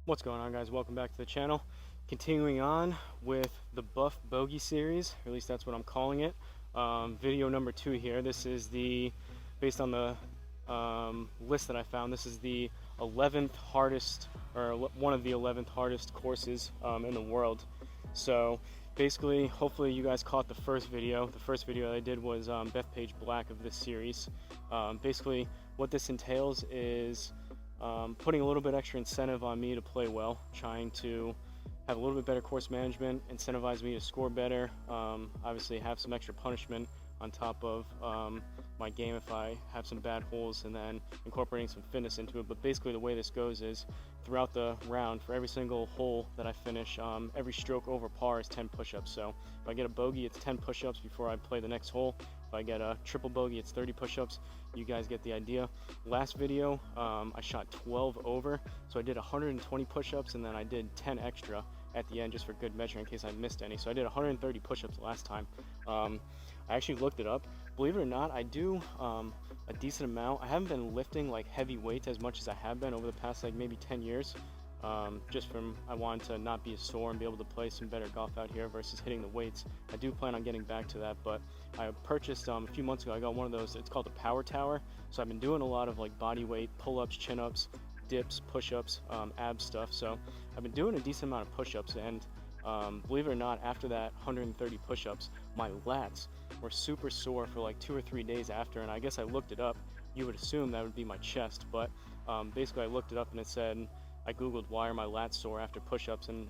What's going on, guys? Welcome back to the channel. Continuing on with the Buff Bogey series, or at least that's what I'm calling it. Video number 2 here. This is based on the list that I found, this is the 11th hardest, or one of the 11th hardest courses in the world. So basically, hopefully you guys caught the first video. The first video that I did was Bethpage Black of this series. Basically, what this entails is putting a little bit extra incentive on me to play well, trying to have a little bit better course management, incentivize me to score better, obviously have some extra punishment on top of my game if I have some bad holes, and then incorporating some fitness into it. But basically the way this goes is throughout the round, for every single hole that I finish, every stroke over par is 10 push-ups. So if I get a bogey, it's 10 push-ups before I play the next hole. If I get a triple bogey, it's 30 push-ups. You guys get the idea. Last video, I shot 12 over, so I did 120 push-ups, and then I did 10 extra at the end just for good measure in case I missed any. So I did 130 push-ups last time. I actually looked it up. Believe it or not, I do a decent amount. I haven't been lifting like heavy weights as much as I have been over the past like maybe 10 years. Just from I wanted to not be sore and be able to play some better golf out here versus hitting the weights. I do plan on getting back to that, but I purchased a few months ago, I got one of those. It's called a Power Tower. So I've been doing a lot of like body weight, pull-ups, chin-ups, dips, push-ups, ab stuff. So I've been doing a decent amount of push-ups, and believe it or not, after that 130 push-ups, my lats were super sore for like 2 or 3 days after. And I guess I looked it up. You would assume that would be my chest, but basically I looked it up and it said, I googled why are my lats sore after push-ups, and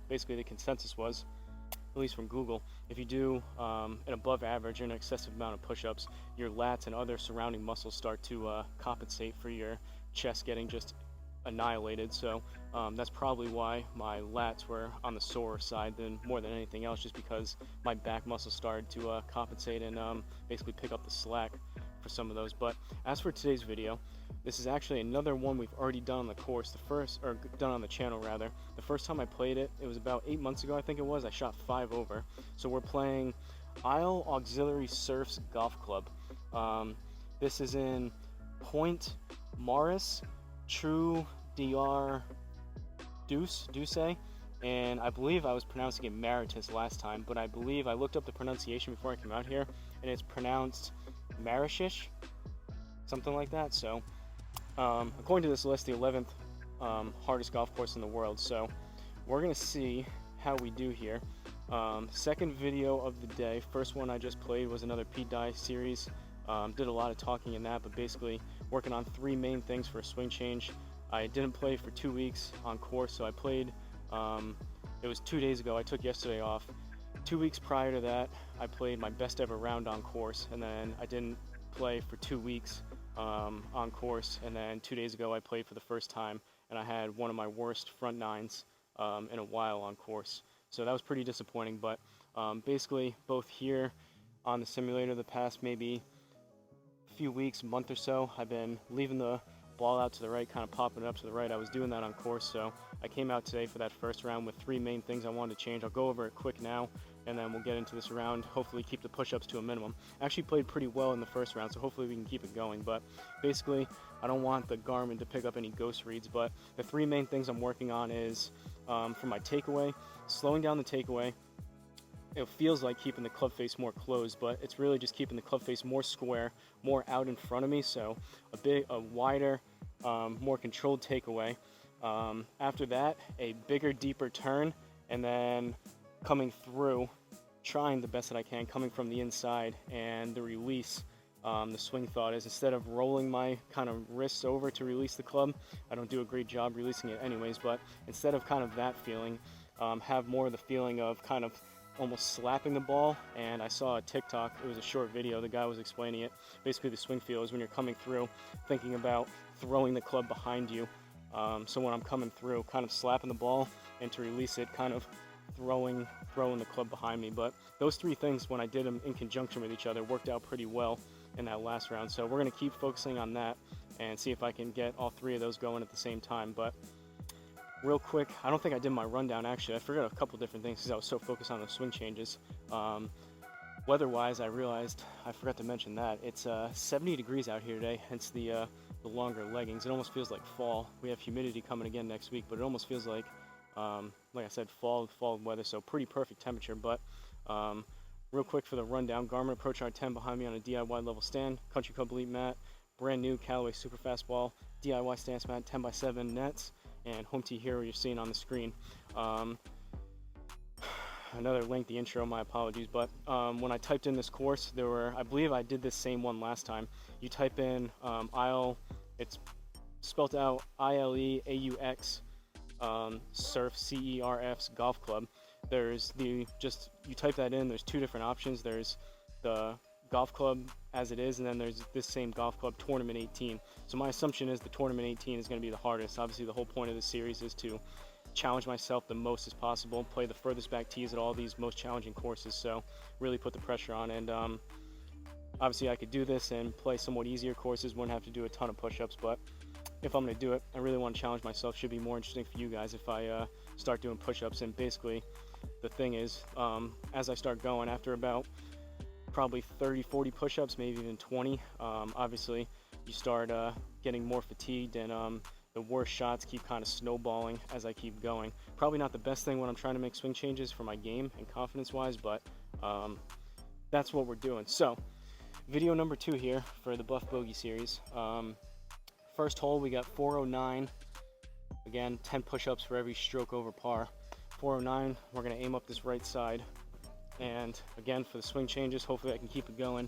basically the consensus was, at least from Google, if you do an above average or an excessive amount of push-ups, your lats and other surrounding muscles start to compensate for your chest getting just annihilated. So that's probably why my lats were on the sore side more than anything else, just because my back muscles started to compensate and basically pick up the slack for some of those. But as for today's video, this is actually another one we've already done on the course, done on the channel rather. The first time I played it, it was about 8 months ago, I think it was. I shot 5 over. So we're playing Ile Aux Cerfs Golf Club. This is in Point Maurice, True DR Deuce, and I believe I was pronouncing it Maritus last time, but I believe I looked up the pronunciation before I came out here, and it's pronounced Marishish, something like that. So according to this list, the 11th hardest golf course in the world. So we're gonna see how we do here. Second video of the day. First one I just played was another Pete Dye series. Did a lot of talking in that, but basically working on 3 main things for a swing change. I didn't play for 2 weeks on course, so I played, it was 2 days ago, I took yesterday off. 2 weeks prior to that, I played my best ever round on course, and then I didn't play for 2 weeks on course, and then 2 days ago I played for the first time, and I had one of my worst front nines in a while on course. So that was pretty disappointing, but basically both here on the simulator the past maybe few weeks, month or so, I've been leaving the ball out to the right, kind of popping it up to the right. I was doing that on course, so I came out today for that first round with 3 main things I wanted to change. I'll go over it quick now, and then we'll get into this round, hopefully keep the push-ups to a minimum. Actually played pretty well in the first round, so hopefully we can keep it going. But basically, I don't want the Garmin to pick up any ghost reads, but the 3 main things I'm working on is, for my takeaway, slowing down the takeaway. It feels like keeping the club face more closed, but it's really just keeping the club face more square, more out in front of me, so a wider, more controlled takeaway. After that, a bigger, deeper turn, and then coming through, trying the best that I can, coming from the inside, and the release. The swing thought is, instead of rolling my kind of wrists over to release the club, I don't do a great job releasing it anyways, but instead of kind of that feeling, have more of the feeling of kind of almost slapping the ball. And I saw a TikTok, it was a short video, the guy was explaining it. Basically the swing feel is when you're coming through, thinking about throwing the club behind you. So when I'm coming through, kind of slapping the ball, and to release it, kind of throwing the club behind me. But those 3 things, when I did them in conjunction with each other, worked out pretty well in that last round. So we're going to keep focusing on that and see if I can get all 3 of those going at the same time. But real quick, I don't think I did my rundown actually. I forgot a couple different things because I was so focused on the swing changes. Weather-wise, I realized I forgot to mention that it's 70 degrees out here today, hence the the longer leggings. It almost feels like fall. We have humidity coming again next week, but it almost feels like I said, fall weather, so pretty perfect temperature. But real quick for the rundown, Garmin Approach R10 behind me on a DIY level stand, Country Club Elite mat, brand new Callaway Super Fast Ball, DIY stance mat, 10x7 nets, and Home Tee Hero you're seeing on the screen. Another lengthy intro, my apologies, but when I typed in this course, there were, I believe I did this same one last time. You type in Ile, it's spelled out Ile Aux Cerfs, CERFs golf club. There's you type that in, there's two different options. There's the golf club as it is, and then there's this same golf club, Tournament 18. So my assumption is the Tournament 18 is going to be the hardest. Obviously the whole point of this series is to challenge myself the most as possible, play the furthest back tees at all these most challenging courses, so really put the pressure on. And obviously I could do this and play somewhat easier courses, wouldn't have to do a ton of push-ups, but if I'm going to do it, I really want to challenge myself. Should be more interesting for you guys if I start doing push-ups. And basically the thing is, as I start going, after about probably 30-40 push-ups, maybe even 20, obviously you start getting more fatigued, and the worst shots keep kind of snowballing as I keep going. Probably not the best thing when I'm trying to make swing changes for my game and confidence-wise, but that's what we're doing. So, video number 2 here for the Buff Bogey series. First hole, we got 409. Again, 10 push-ups for every stroke over par. 409, we're going to aim up this right side. And again, for the swing changes, hopefully I can keep it going.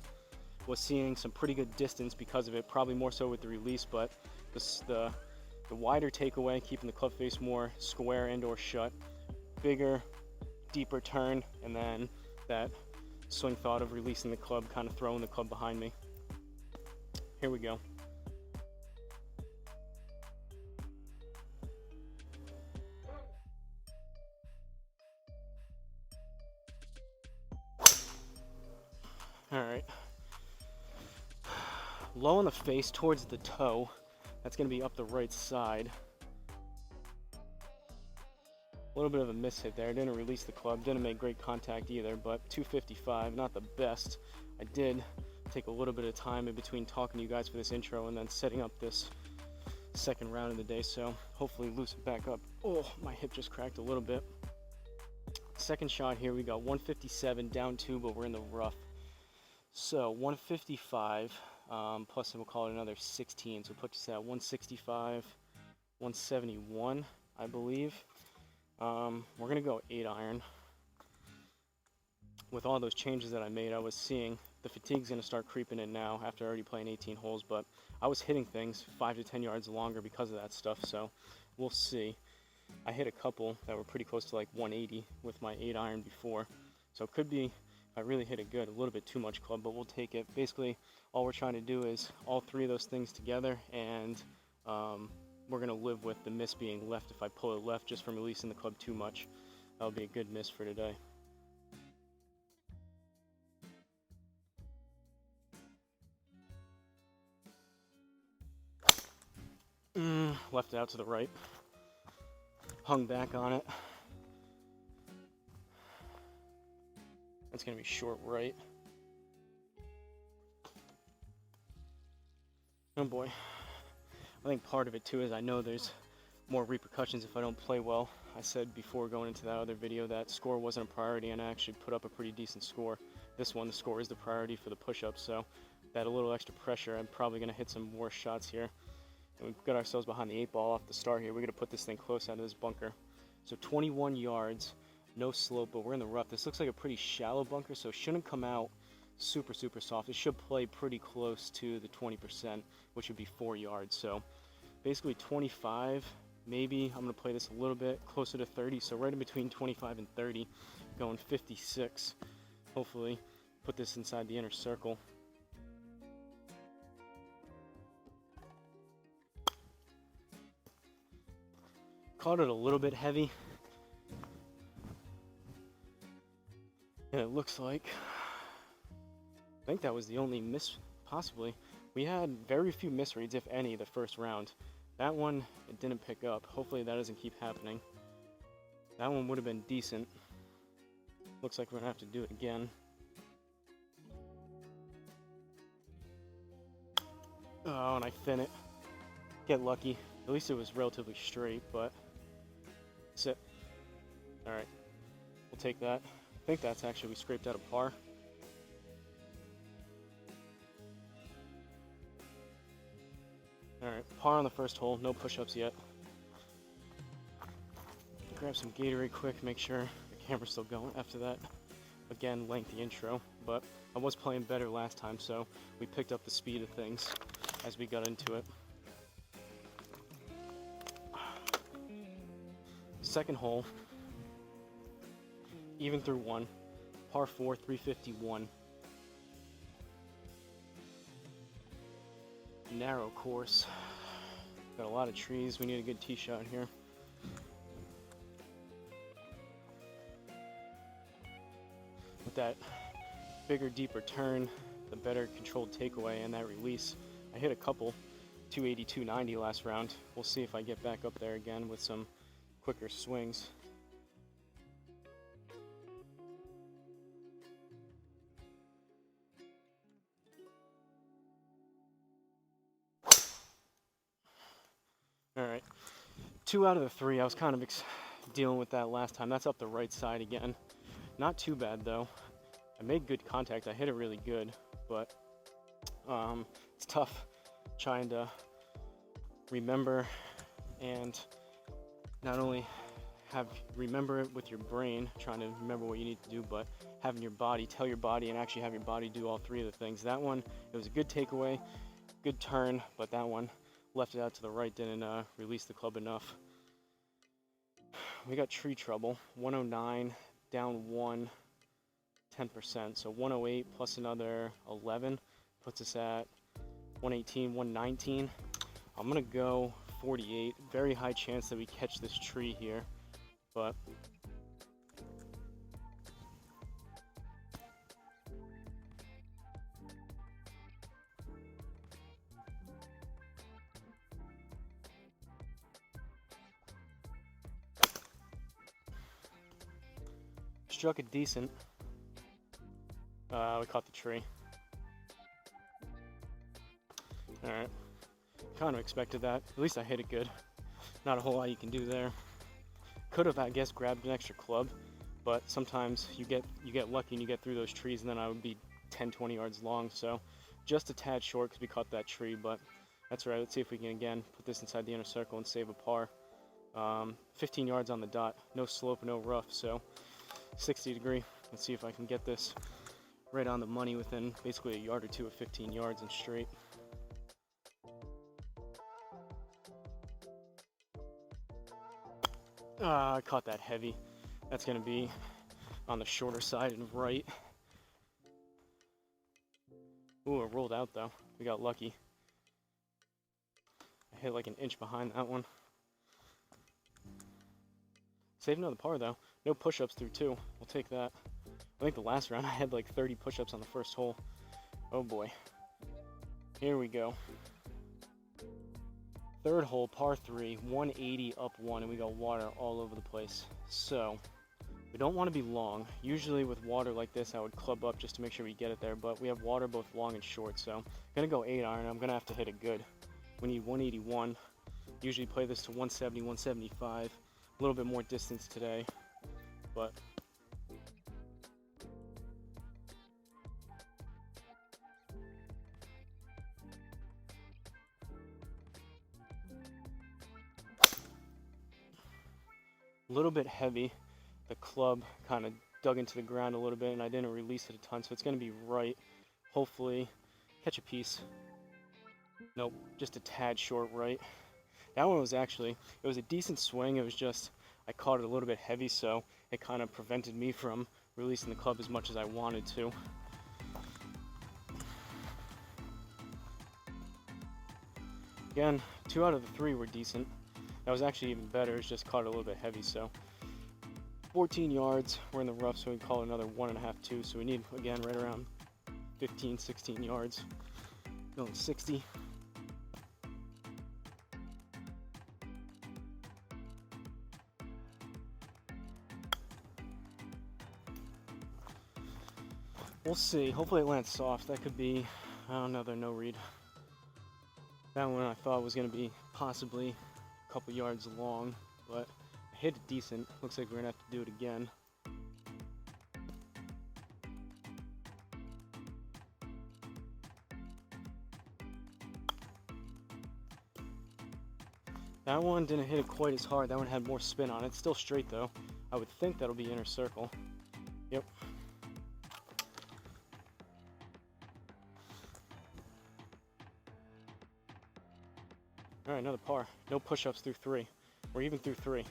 Was seeing some pretty good distance because of it, probably more so with the release, but the wider takeaway, keeping the club face more square and or shut, bigger, deeper turn, and then that swing thought of releasing the club, kind of throwing the club behind me. Here we go. All right. Low on the face towards the toe. That's going to be up the right side. A little bit of a miss hit there. Didn't release the club. Didn't make great contact either, but 255, not the best. I did take a little bit of time in between talking to you guys for this intro and then setting up this second round of the day, so hopefully loosen back up. Oh, my hip just cracked a little bit. Second shot here, we got 157 down 2, but we're in the rough. So 155 plus we'll call it another 16, so put this at 165, 171, I believe. We're gonna go 8 iron. With all those changes that I made, I was seeing the fatigue's gonna start creeping in now after already playing 18 holes, but I was hitting things 5 to 10 yards longer because of that stuff, so we'll see. I hit a couple that were pretty close to like 180 with my 8 iron before, so it could be, I really hit it good, a little bit too much club, but we'll take it. Basically, all we're trying to do is all 3 of those things together, and we're going to live with the miss being left if I pull it left just from releasing the club too much. That'll be a good miss for today. Left it out to the right. Hung back on it. It's going to be short right. Oh boy. I think part of it too is I know there's more repercussions if I don't play well. I said before going into that other video that score wasn't a priority, and I actually put up a pretty decent score. This one, the score is the priority for the push-ups, so that a little extra pressure, I'm probably going to hit some worse shots here. And we've got ourselves behind the 8 ball off the start here. We're going to put this thing close out of this bunker. So 21 yards. No slope, but we're in the rough. This looks like a pretty shallow bunker, so it shouldn't come out super soft. It should play pretty close to the 20%, which would be 4 yards. So basically 25, maybe I'm going to play this a little bit closer to 30, so right in between 25 and 30, going 56. Hopefully put this inside the inner circle. Caught it a little bit heavy. And it looks like, I think that was the only miss, possibly. We had very few misreads, if any, the first round. That one, it didn't pick up. Hopefully that doesn't keep happening. That one would have been decent. Looks like we're gonna have to do it again. Oh, and I thin it. get lucky. At least it was relatively straight, but that's it. All right, we'll take that. I think that's actually, we scraped out a par. All right, par on the first hole, no push-ups yet. Grab some Gatorade quick, make sure the camera's still going after that. Again, lengthy intro, but I was playing better last time, so we picked up the speed of things as we got into it. Second hole, even through one, par 4, 351. Narrow course. Got a lot of trees. We need a good tee shot here. With that bigger, deeper turn, the better controlled takeaway and that release. I hit a couple, 280, 290 last round. We'll see if I get back up there again with some quicker swings. All right, 2 out of the 3. I was kind of dealing with that last time. That's up the right side again. Not too bad though. I made good contact. I hit it really good, but it's tough trying to remember and not only remember it with your brain, trying to remember what you need to do, but having your body tell your body and actually have your body do all 3 of the things. That one, it was a good takeaway, good turn, but that one left it out to the right, didn't release the club enough. We got tree trouble, 109, down 1, 10%. So 108 plus another 11 puts us at 118, 119. I'm gonna go 48. Very high chance that we catch this tree here, but struck it decent. We caught the tree. All right, kind of expected that. At least I hit it good. Not a whole lot you can do there. Could have, I guess, grabbed an extra club, but sometimes you get lucky and you get through those trees, and then I would be 10, 20 yards long. So just a tad short because we caught that tree, but that's all right. Let's see if we can again put this inside the inner circle and save a par. 15 yards on the dot, no slope, no rough, so 60 degree. Let's see if I can get this right on the money within basically a yard or two of 15 yards and straight. I caught that heavy. That's going to be on the shorter side and right. Ooh, it rolled out though. We got lucky. I hit like an inch behind that one. Saved another par though. No push-ups through 2. We'll take that. I think the last round I had like 30 push-ups on the first hole. Oh boy. Here we go. Third hole, par 3, 180 up 1, and we got water all over the place. So we don't want to be long. Usually with water like this, I would club up just to make sure we get it there, but we have water both long and short, so I'm gonna go 8 iron. I'm gonna have to hit it good. We need 181. Usually play this to 170, 175. A little bit more distance today, but a little bit heavy. The club kind of dug into the ground a little bit and I didn't release it a ton, so it's going to be right. Hopefully catch a piece. Nope, just a tad short right. That one was actually, it was a decent swing. It was just, I caught it a little bit heavy, so it kind of prevented me from releasing the club as much as I wanted to. Again, 2 out of the 3 were decent. That was actually even better. It's just caught it a little bit heavy, so 14 yards. We're in the rough, so we can call it another 1.5, 2. So we need, again, right around 15, 16 yards. Going 60. We'll see. Hopefully it lands soft. That could be, another no read. That one I thought was going to be possibly a couple yards long, but I hit it decent. Looks like we're going to have to do it again. That one didn't hit it quite as hard. That one had more spin on it. Still straight though. I would think that'll be inner circle. Yep. All right, another par. No push-ups through 3. We're even through 3.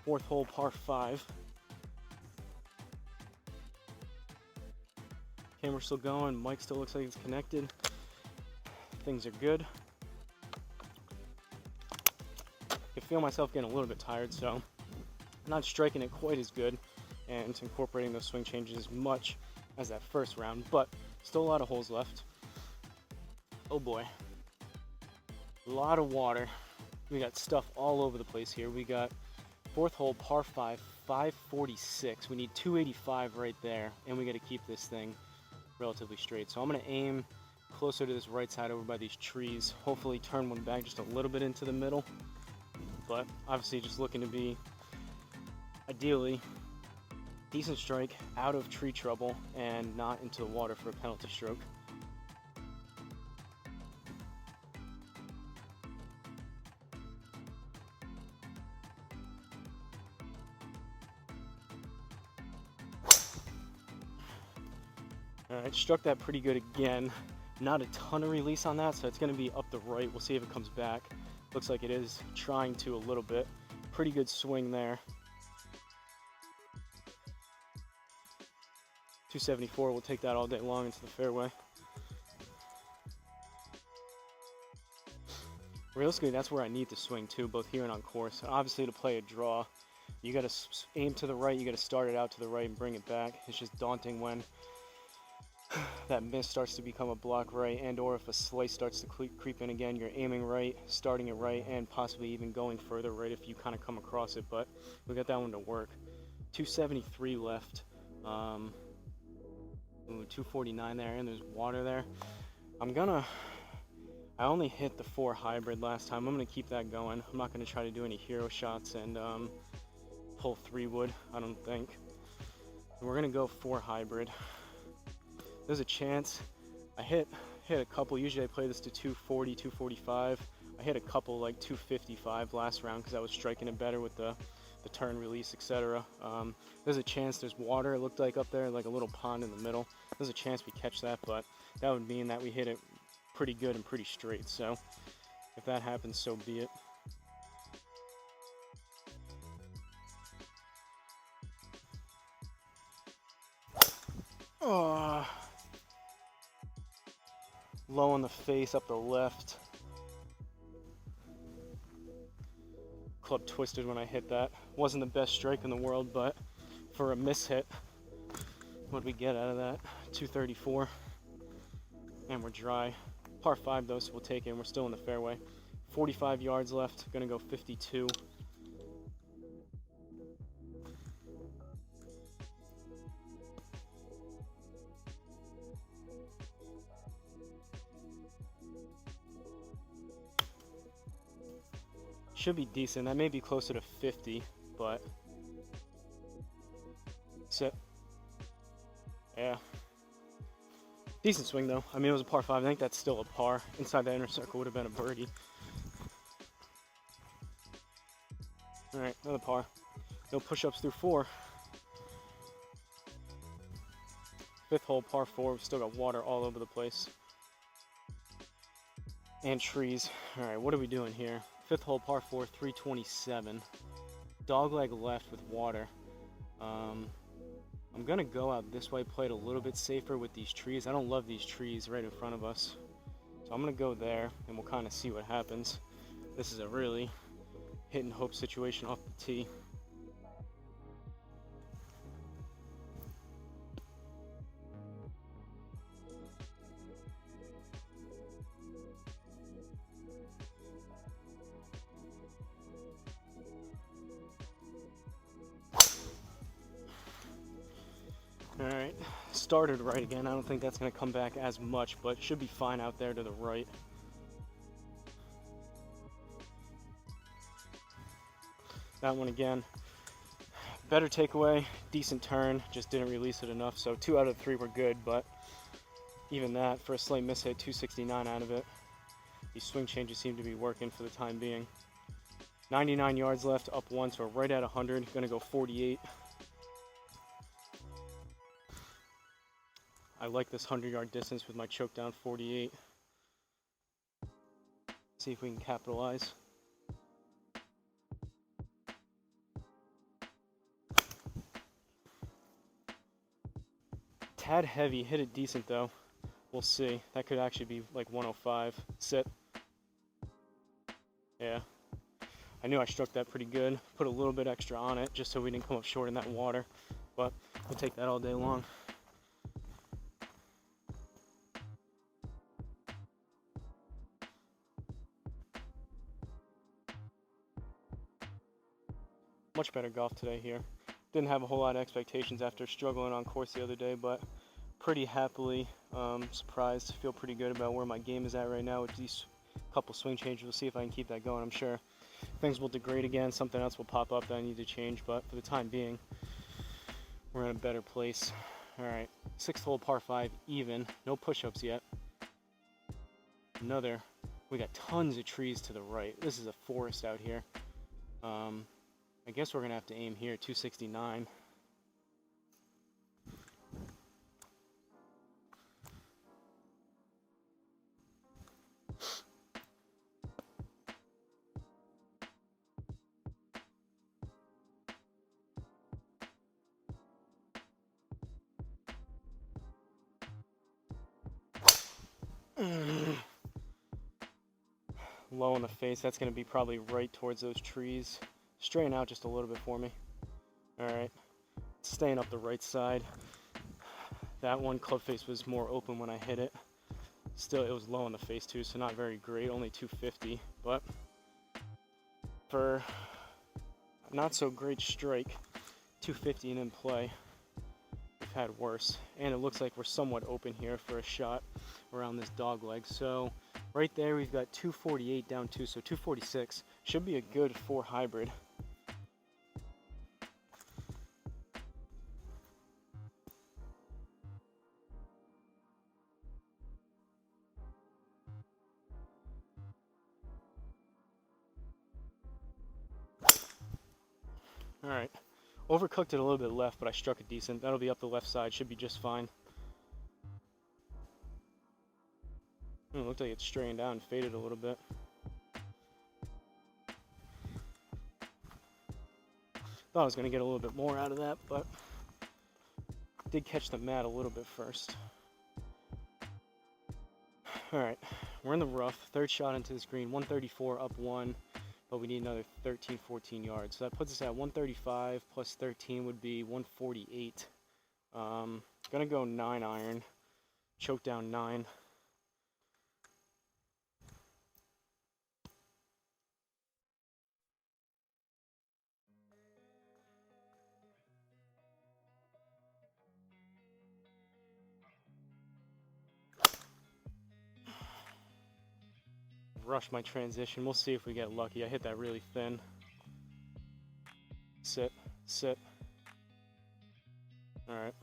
Fourth hole, par 5. Camera's still going. Mic still looks like it's connected. Things are good. I feel myself getting a little bit tired, so I'm not striking it quite as good and incorporating those swing changes as much as that first round, but still a lot of holes left. Oh boy, a lot of water. We got stuff all over the place here. We got fourth hole, par 5, 546. We need 285 right there, and we got to keep this thing relatively straight. So I'm going to aim closer to this right side over by these trees. Hopefully turn one back just a little bit into the middle, but obviously just looking to be ideally decent strike out of tree trouble and not into the water for a penalty stroke. All right, struck that pretty good again. Not a ton of release on that, so it's going to be up the right. We'll see if it comes back. Looks like it is trying to a little bit. Pretty good swing there. 274, we'll take that all day long into the fairway. Realistically, that's where I need to swing too, both here and on course. Obviously, to play a draw, you got to aim to the right, you got to start it out to the right and bring it back. It's just daunting when that miss starts to become a block right, and or if a slice starts to creep in again, you're aiming right, starting it right, and possibly even going further right if you kind of come across it. But we got that one to work. 273 left. 249 there, and there's water there. I only hit the 4 hybrid last time. I'm gonna keep that going. I'm not gonna try to do any hero shots and pull 3 wood, I don't think. We're gonna go 4 hybrid. There's a chance. I hit a couple. Usually I play this to 240, 245. I hit a couple like 255 last round because I was striking it better with the turn release, etc. There's a chance there's water, it looked like up there, like a little pond in the middle. There's a chance we catch that, but that would mean that we hit it pretty good and pretty straight. So if that happens, so be it. Oh. Low on the face, up the left. Club twisted when I hit that. Wasn't the best strike in the world, but for a miss hit, what'd we get out of that? 234. And we're dry. Par 5 though, so we'll take it, and we're still in the fairway. 45 yards left, gonna go 52. Should be decent. That may be closer to 50, but sit. Yeah. Decent swing though. I mean, it was a par 5. I think that's still a par. Inside the inner circle would have been a birdie. All right, another par. No push-ups through 4. Fifth hole, par 4. We've still got water all over the place. And trees. All right, what are we doing here? Fifth hole, par 4, 327. Dogleg left with water. I'm gonna go out this way, play it a little bit safer with these trees. I don't love these trees right in front of us. So I'm gonna go there and we'll kind of see what happens. This is a really hit and hope situation off the tee. started right again. I don't think that's going to come back as much, but should be fine out there to the right. That one again, better takeaway, decent turn, just didn't release it enough. So 2 out of 3 were good, but even that, for a slight miss hit, 269 out of it. These swing changes seem to be working for the time being. 99 yards left, up 1, so right at 100, gonna go 48. I like this 100-yard distance with my choke down 48. See if we can capitalize. Tad heavy, hit it decent though. We'll see. That could actually be like 105. Sit. Yeah. I knew I struck that pretty good. Put a little bit extra on it just so we didn't come up short in that water. But we'll take that all day long. Much better golf today here. Didn't have a whole lot of expectations after struggling on course the other day, but pretty happily surprised. Feel pretty good about where my game is at right now with these couple swing changes. We'll see if I can keep that going. I'm sure things will degrade again. Something else will pop up that I need to change, but for the time being, we're in a better place. All right, 6th hole par 5 even. No push-ups yet. We got tons of trees to the right. This is a forest out here. I guess we're gonna have to aim here, 269. Low in the face, that's gonna be probably right towards those trees. Straighten out just a little bit for me. All right, staying up the right side. That one club face was more open when I hit it. Still, it was low in the face too, so not very great, only 250. But for not so great strike, 250 and in play, we've had worse. And it looks like we're somewhat open here for a shot around this dog leg. So right there, we've got 248 down 2, so 246 should be a good 4 hybrid. All right, overcooked it a little bit left, but I struck it decent. That'll be up the left side, should be just fine. It looked like it straightened down and faded a little bit. Thought I was gonna get a little bit more out of that, but did catch the mat a little bit first. All right, we're in the rough. 3rd shot into this green, 134 up 1. But we need another 13, 14 yards. So that puts us at 135 plus 13 would be 148. Gonna go 9 iron, choke down 9. Rush my transition. We'll see if we get lucky. I hit that really thin. Sit, sit. All right.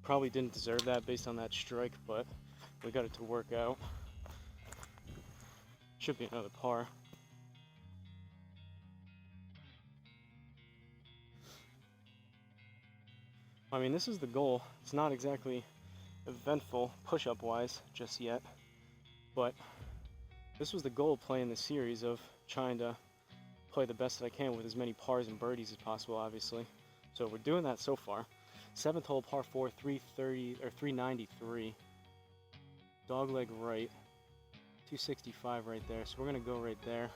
Probably didn't deserve that based on that strike, but we got it to work out. Should be another par. I mean, this is the goal. It's not exactly eventful push-up wise just yet, but this was the goal of playing the series, of trying to play the best that I can with as many pars and birdies as possible, obviously. So we're doing that so far. 7th hole, par 4, 330 or 393. Dog leg right, 265 right there. So we're gonna go right there.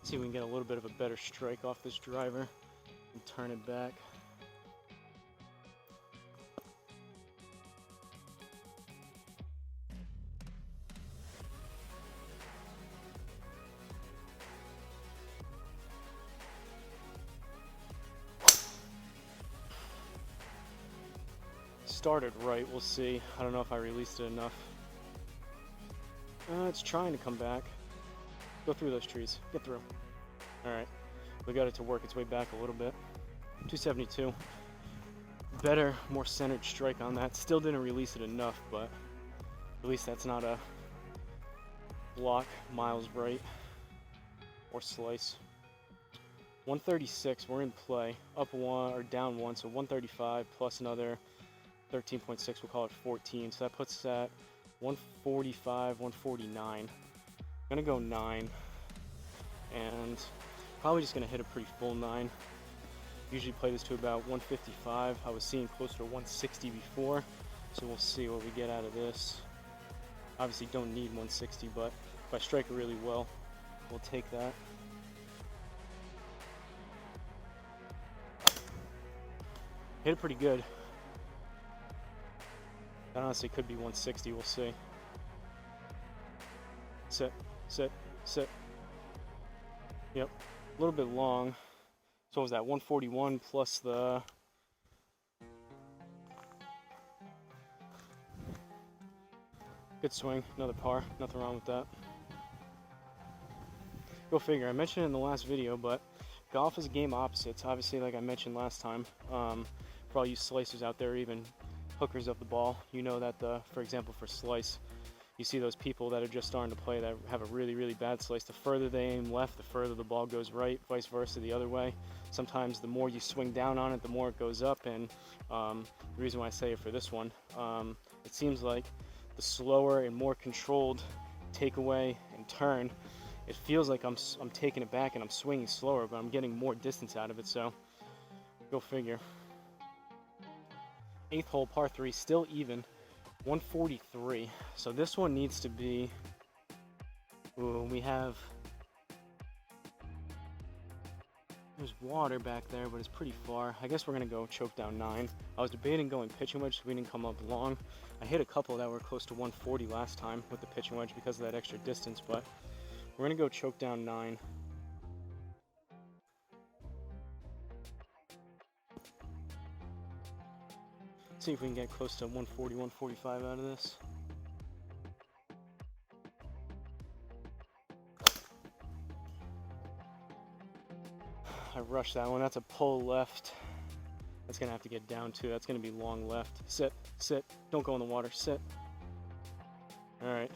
See if we can get a little bit of a better strike off this driver and turn it back. started right. We'll see. I don't know if I released it enough. It's trying to come back. Go through those trees. Get through. Alright. We got it to work its way back a little bit. 272. Better, more centered strike on that. Still didn't release it enough, but at least that's not a block miles right or slice. 136, we're in play. Up one or down one, so 135 plus another 13.6, we'll call it 14. So that puts us at 145, 149. I'm gonna go 9, and probably just gonna hit a pretty full 9. Usually play this to about 155. I was seeing closer to 160 before, so we'll see what we get out of this. Obviously don't need 160, but if I strike it really well, we'll take that. Hit it pretty good. That honestly could be 160, we'll see. Sit, sit, sit. Yep, a little bit long. So what was that, 141 plus the... Good swing, another par, nothing wrong with that. Go figure, I mentioned it in the last video, but golf is a game of opposites. Obviously, like I mentioned last time, for all you slicers out there, even hookers of the ball, you know that, for example, for slice, you see those people that are just starting to play that have a really, really bad slice. The further they aim left, the further the ball goes right, vice versa the other way. Sometimes the more you swing down on it, the more it goes up, and the reason why I say it for this one, it seems like the slower and more controlled takeaway and turn, it feels like I'm taking it back and I'm swinging slower, but I'm getting more distance out of it, so go figure. 8th hole, par 3, still even, 143. So this one needs to be, ooh, we have, there's water back there, but it's pretty far. I guess we're gonna go choke down 9. I was debating going pitching wedge so we didn't come up long. I hit a couple that were close to 140 last time with the pitching wedge because of that extra distance, but we're gonna go choke down 9. See if we can get close to 140, 145 out of this. I rushed that one. That's a pull left. That's gonna have to get down too. That's gonna be long left. Sit, sit. Don't go in the water. Sit. All right.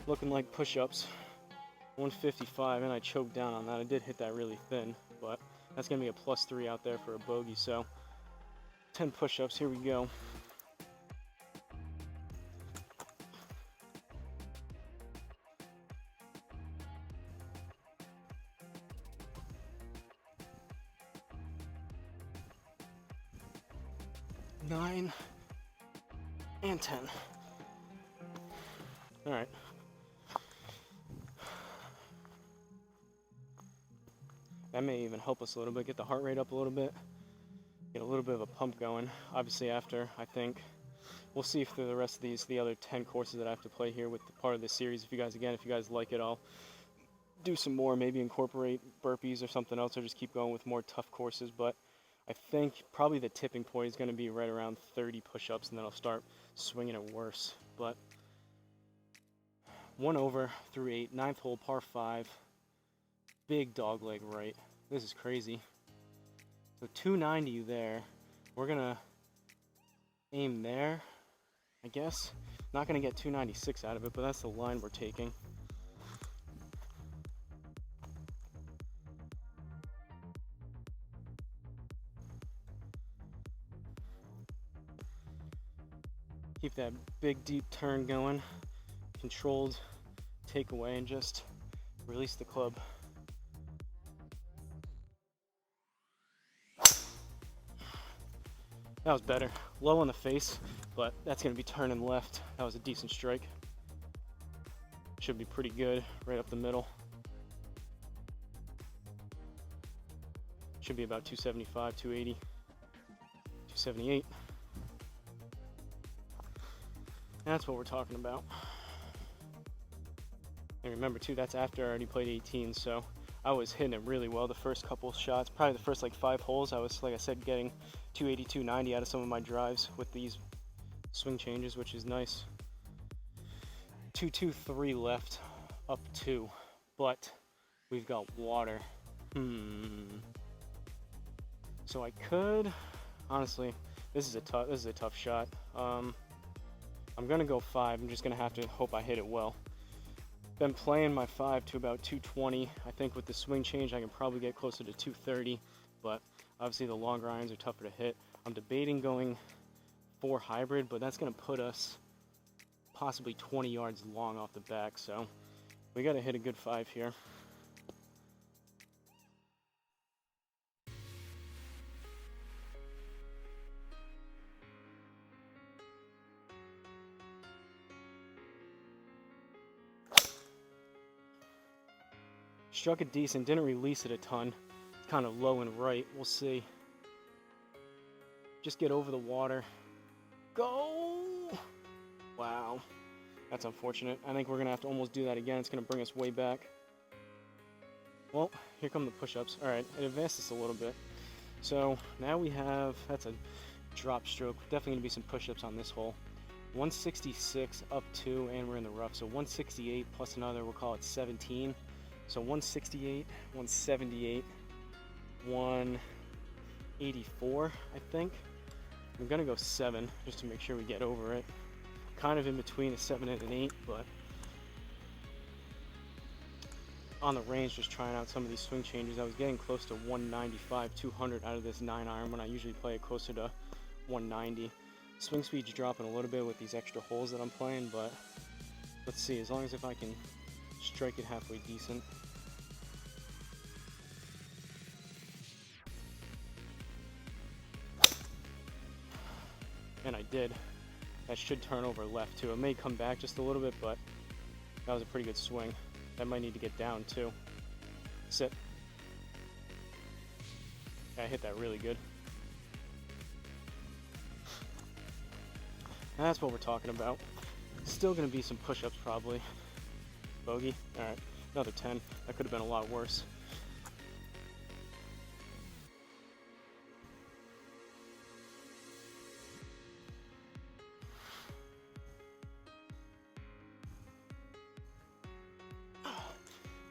Looking like push-ups. 155, and I choked down on that. I did hit that really thin, but that's gonna be a +3 out there for a bogey. So 10 push-ups. Here we go. Nine and 10. All right. That may even help us a little bit, get the heart rate up a little bit, get a little bit of a pump going. Obviously after, I think, we'll see if through the rest of the other 10 courses that I have to play here with the part of this series. If you guys like it, I'll do some more, maybe incorporate burpees or something else, or just keep going with more tough courses. But I think probably the tipping point is going to be right around 30 push-ups, and then I'll start swinging it worse. But 1 over through 8, 9th hole, par 5, big dog leg right. This is crazy. So 290 there. We're going to aim there, I guess. Not going to get 296 out of it, but that's the line we're taking. Keep that big deep turn going, controlled takeaway, and just release the club. That was better. Low on the face, but that's going to be turning left. That was a decent strike. Should be pretty good right up the middle. Should be about 275, 280, 278. That's what we're talking about. And remember too, that's after I already played 18, so I was hitting it really well the first couple shots. Probably the first like 5 holes, I was, like I said, getting 280, 290 out of some of my drives with these swing changes, which is nice. 2-2-3 left, up 2, but we've got water. So I could, honestly, this is a tough shot. I'm gonna go 5. I'm just gonna have to hope I hit it well. Been playing my 5 to about 220. I think with the swing change I can probably get closer to 230, but obviously the longer irons are tougher to hit. I'm debating going 4 hybrid, but that's gonna put us possibly 20 yards long off the back, so we gotta hit a good 5 here. Struck it decent, didn't release it a ton. It's kind of low and right, we'll see. Just get over the water. Go! Wow, that's unfortunate. I think we're gonna have to almost do that again. It's gonna bring us way back. Well, here come the push-ups. All right, it advanced us a little bit. So now we have, that's a drop stroke. Definitely gonna be some push-ups on this hole. 166 up 2, and we're in the rough. So 168 plus another, we'll call it 17. So 168, 178, 184, I think. I'm gonna go 7 just to make sure we get over it. Kind of in between a 7 and an 8, but on the range, just trying out some of these swing changes. I was getting close to 195, 200 out of this 9 iron when I usually play it closer to 190. Swing speed's dropping a little bit with these extra holes that I'm playing, but let's see, as long as if I can strike it halfway decent. And I did. That should turn over left too. It may come back just a little bit, but that was a pretty good swing. That might need to get down too. Sit. Yeah, I hit that really good. And that's what we're talking about. Still gonna be some push-ups probably. Bogey. Alright, another 10. That could have been a lot worse.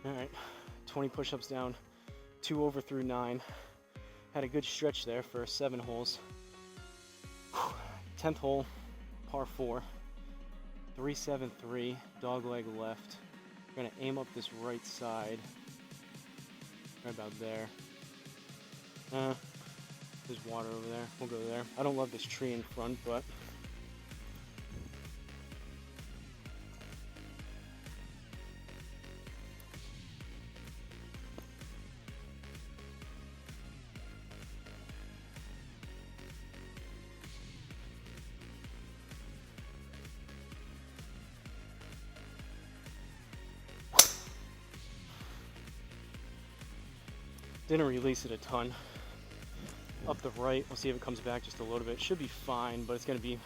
Alright, 20 push-ups down, 2 over through 9. Had a good stretch there for 7 holes. 10th hole, par 4. 373, dog leg left. We're gonna aim up this right side. Right about there. There's water over there. We'll go there. I don't love this tree in front, but didn't release it a ton. Up the right, we'll see if it comes back just a little bit. Should be fine, but it's gonna be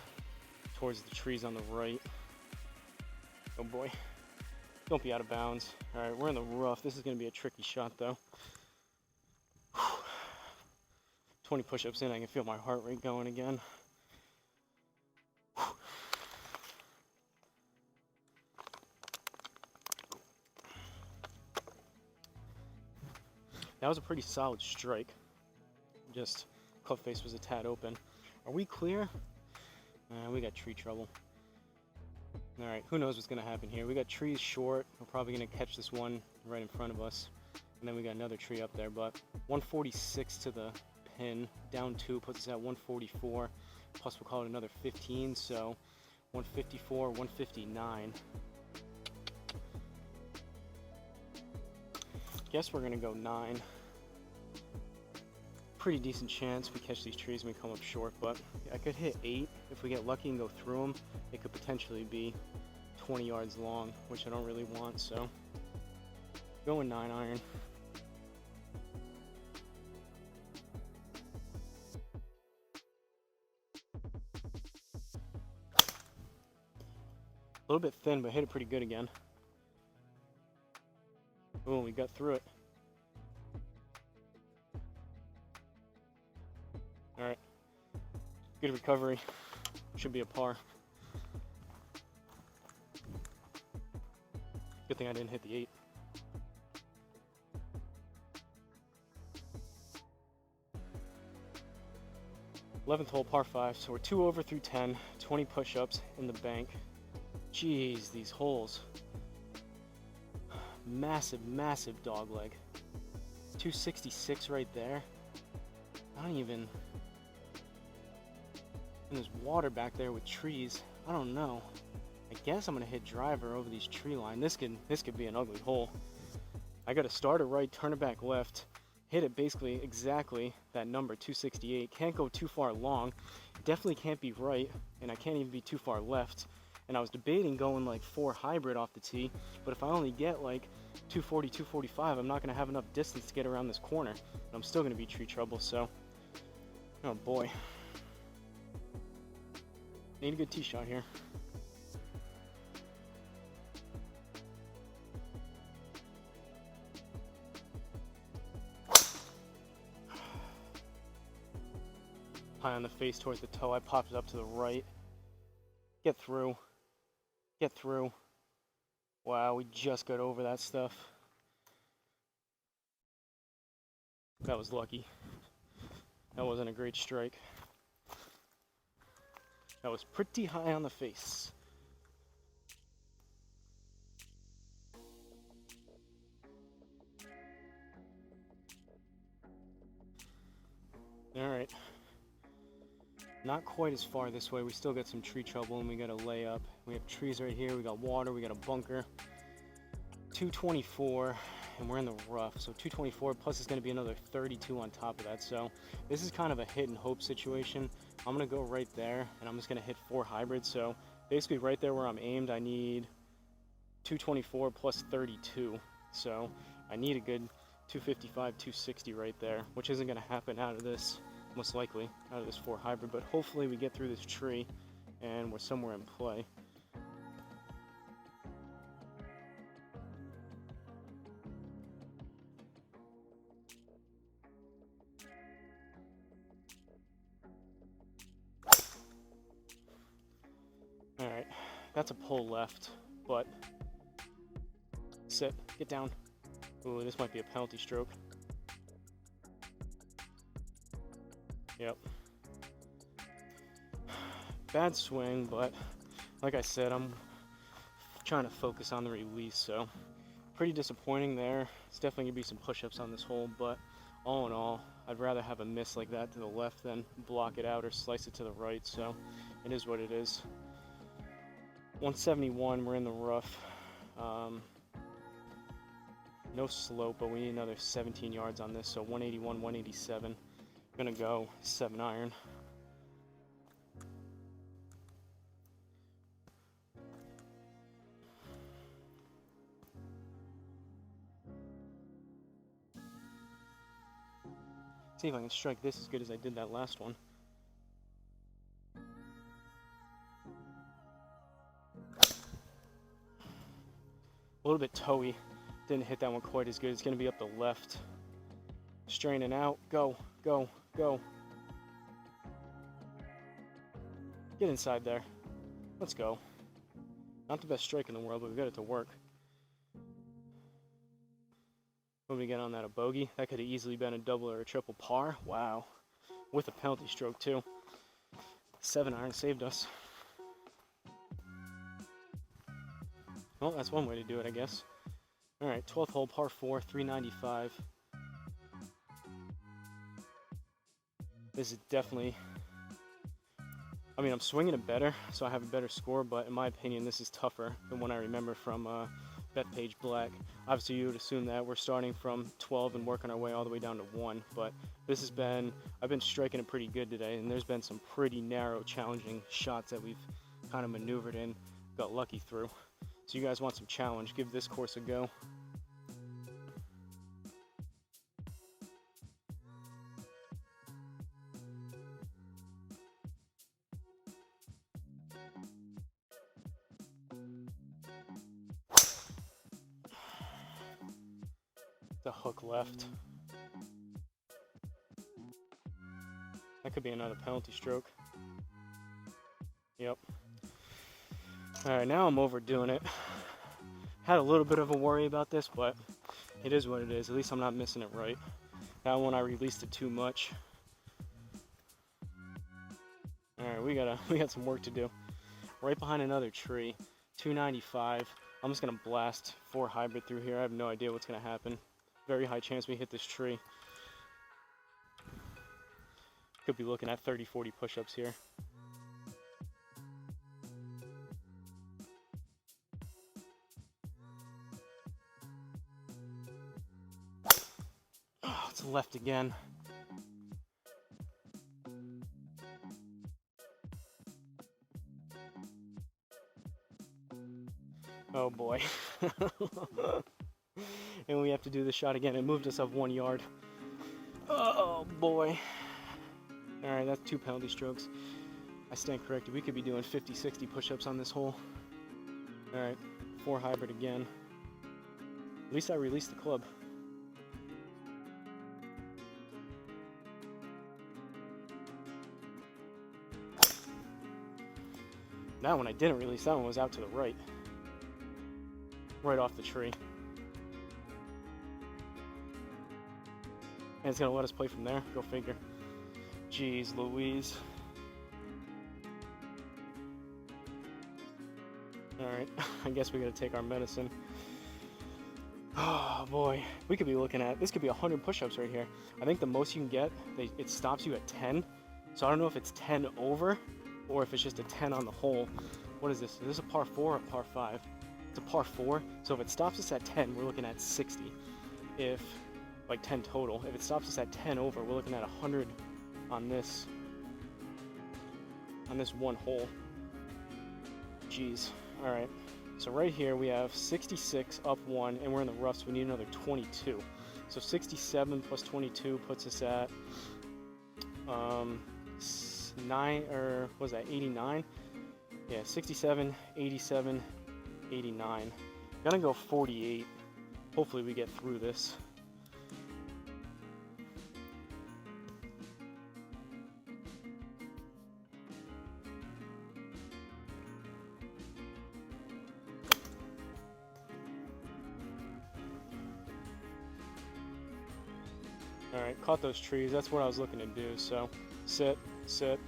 towards the trees on the right. Oh boy, don't be out of bounds. All right, we're in the rough. This is gonna be a tricky shot though. 20 push-ups in, I can feel my heart rate going again. That was a pretty solid strike. Just club face was a tad open. Are we clear? We got tree trouble. All right, who knows what's gonna happen here? We got trees short. We're probably gonna catch this one right in front of us. And then we got another tree up there, but 146 to the pin, down 2 puts us at 144. Plus we'll call it another 15, so 154, 159. Guess we're gonna go 9. Pretty decent chance we catch these trees and we come up short, but I could hit 8 if we get lucky and go through them. It could potentially be 20 yards long, which I don't really want, so going 9 iron. A little bit thin, but hit it pretty good again. Oh, we got through it. All right, good recovery. Should be a par. Good thing I didn't hit the 8. Eleventh hole, par 5. So we're 2 over through 10. 20 push-ups in the bank. Jeez, these holes. Massive, massive dog leg. 266 right there. I don't even... And there's water back there with trees. I don't know. I guess I'm gonna hit driver over these tree line. This could be an ugly hole. I gotta start it right, turn it back left, hit it basically exactly that number, 268. Can't go too far long. Definitely can't be right, and I can't even be too far left. And I was debating going like 4 hybrid off the tee, but if I only get like 240, 245, I'm not gonna have enough distance to get around this corner. And I'm still gonna be tree trouble, so, oh boy. Need a good tee shot here. High on the face towards the toe. I popped it up to the right. Get through. Get through. Wow, we just got over that stuff. That was lucky. That wasn't a great strike. That was pretty high on the face. All right. Not quite as far this way. We still got some tree trouble and we got a layup. We have trees right here. We got water. We got a bunker. 224 and we're in the rough. So 224 plus it's going to be another 32 on top of that. So this is kind of a hit and hope situation. I'm going to go right there and I'm just going to hit 4 hybrids. So basically right there where I'm aimed, I need 224 plus 32. So I need a good 255, 260 right there, which isn't going to happen out of this. Most likely out of this 4 hybrid, but hopefully we get through this tree and we're somewhere in play. All right, that's a pull left, but sit, get down. Ooh, this might be a penalty stroke. Yep. Bad swing, but like I said, I'm trying to focus on the release, so pretty disappointing there. It's definitely gonna be some push-ups on this hole, but all in all, I'd rather have a miss like that to the left than block it out or slice it to the right, so it is what it is. 171, we're in the rough. No slope, but we need another 17 yards on this, so 181, 187. I'm gonna go 7 iron. See if I can strike this as good as I did that last one. A little bit toey. Didn't hit that one quite as good. It's gonna be up the left. Straining out. Go, go, go. Get inside there. Let's go. Not the best strike in the world, but we got it to work. What did we get on that? A bogey? That could have easily been a double or a triple par. Wow. With a penalty stroke, too. 7 iron saved us. Well, that's one way to do it, I guess. All right, 12th hole, par 4, 395. This is definitely, I mean, I'm swinging it better, so I have a better score, but in my opinion, this is tougher than what I remember from Bethpage Black. Obviously, you would assume that we're starting from 12 and working our way all the way down to 1, but this has been, I've been striking it pretty good today, and there's been some pretty narrow, challenging shots that we've kind of maneuvered in, got lucky through. So you guys want some challenge, give this course a go. The hook left. That could be another penalty stroke. Yep. Alright, now I'm overdoing it. Had a little bit of a worry about this, but it is what it is. At least I'm not missing it right. That one I released it too much. All right, we got some work to do. Right behind another tree, 295. I'm just gonna blast 4 hybrid through here. I have no idea what's gonna happen. Very high chance we hit this tree. Could be looking at 30, 40 push-ups here. Oh, it's left again. Oh boy. And we have to do the shot again. It moved us up 1 yard. Oh boy. All right, that's 2 penalty strokes. I stand corrected. We could be doing 50, 60 push-ups on this hole. All right, 4 hybrid again. At least I released the club. That one I didn't release. That one was out to the right. Right off the tree. And it's gonna let us play from there. Go figure. Jeez Louise. Alright, I guess we gotta take our medicine. Oh boy, we could be looking at, this could be 100 push-ups right here. I think the most you can get, it stops you at 10. So I don't know if it's 10 over or if it's just a 10 on the hole. What is this? Is this a par 4 or a par 5? It's a par 4. So if it stops us at 10, we're looking at 60. If, like 10 total. If it stops us at 10 over, we're looking at 100 on this one hole. Jeez. All right. So right here we have 66 up 1, and we're in the rough, so we need another 22. So 67 plus 22 puts us at 89? Yeah, 67, 87, 89. Gonna go 48. Hopefully we get through this. All right, caught those trees. That's what I was looking to do. So sit, sit.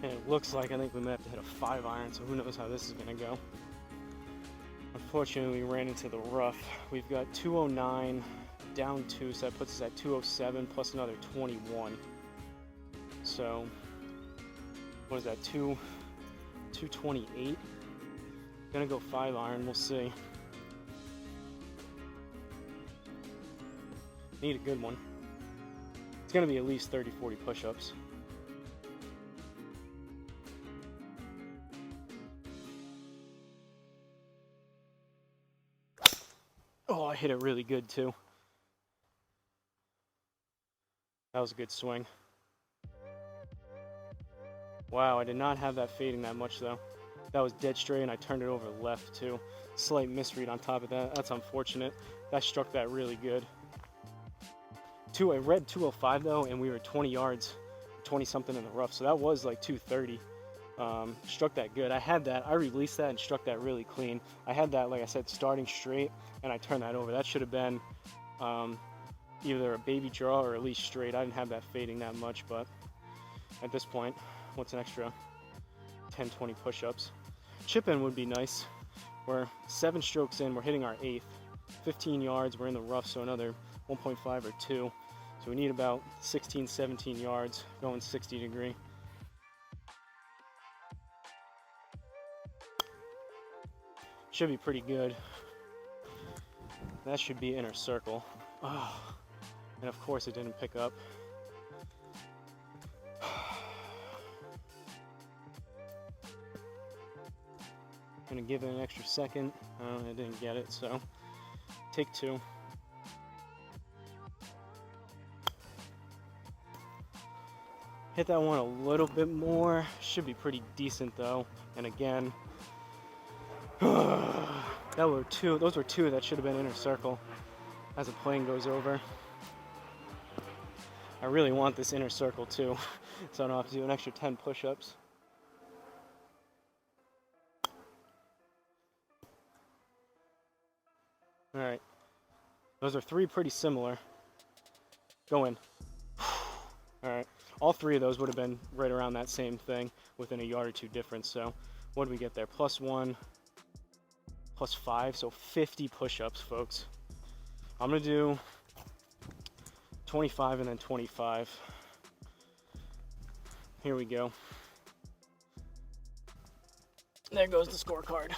And it looks like I think we might have to hit a 5 iron, so who knows how this is gonna go. Unfortunately, we ran into the rough. We've got 209 down 2, so that puts us at 207 plus another 21. So what is that? 228. Gonna go 5 iron, we'll see. Need a good one. It's gonna be at least 30, 40 push-ups. Oh, I hit it really good too. That was a good swing. Wow, I did not have that fading that much though. That was dead straight and I turned it over left too. Slight misread on top of that. That's unfortunate. That struck that really good. I read 205 though, and we were 20 yards, 20 something in the rough. So that was like 230. Struck that good. I had that. I released that and struck that really clean. I had that, like I said, starting straight, and I turned that over. That should have been either a baby draw or at least straight. I didn't have that fading that much, but at this point, what's an extra 10, 20 push-ups? Chip in would be nice. We're 7 strokes in. We're hitting our 8th. 15 yards. We're in the rough, so another 1.5 or 2. So we need about 16, 17 yards going 60 degree. Should be pretty good. That should be inner circle. Oh, and of course it didn't pick up. Gonna give it an extra second. I didn't get it, so take 2. Hit that one a little bit more. Should be pretty decent though. And again, those were 2 that should have been inner circle as the plane goes over. I really want this inner circle too, so I don't have to do an extra 10 push-ups. All right, those are 3 pretty similar. Go in. All right, all 3 of those would have been right around that same thing, within a yard or 2 difference. So what did we get there? +1, +5, so 50 push-ups, folks. I'm gonna do 25 and then 25. Here we go. There goes the scorecard.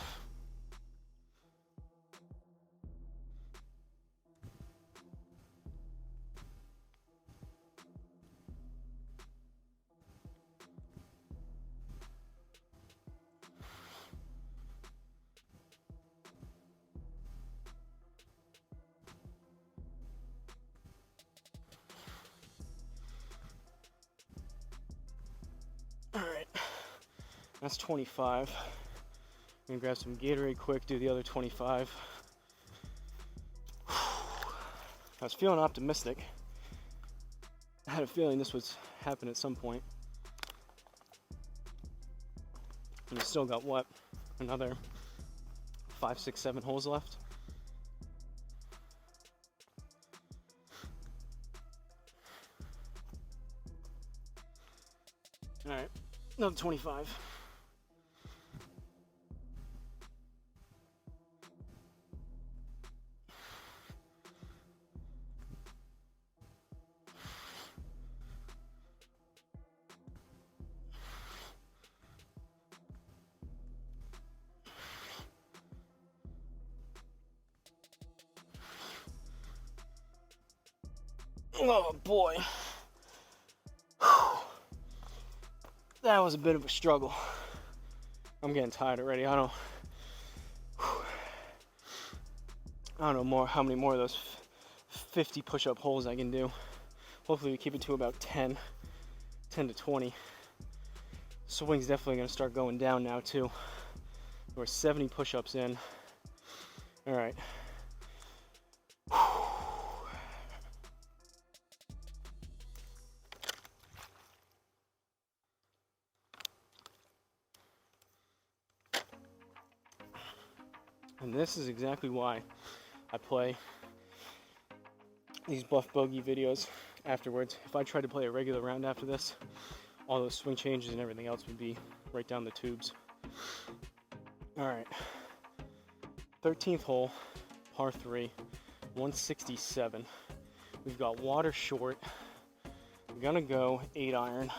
All right, that's 25. I'm gonna grab some Gatorade quick, do the other 25. I was feeling optimistic. I had a feeling this would happen at some point. And you still got what? Another 5, 6, 7 holes left. All right, another 25. Oh boy. That was a bit of a struggle. I'm getting tired already. I don't know how many more of those 50 push-up holes I can do. Hopefully we keep it to about 10 to 20. Swing's definitely gonna start going down now too. We're 70 push-ups in. All right. And this is exactly why I play these Buff Bogey videos afterwards. If I tried to play a regular round after this, all those swing changes and everything else would be right down the tubes. All right, 13th hole, par 3, 167. We've got water short. We're gonna go 8-iron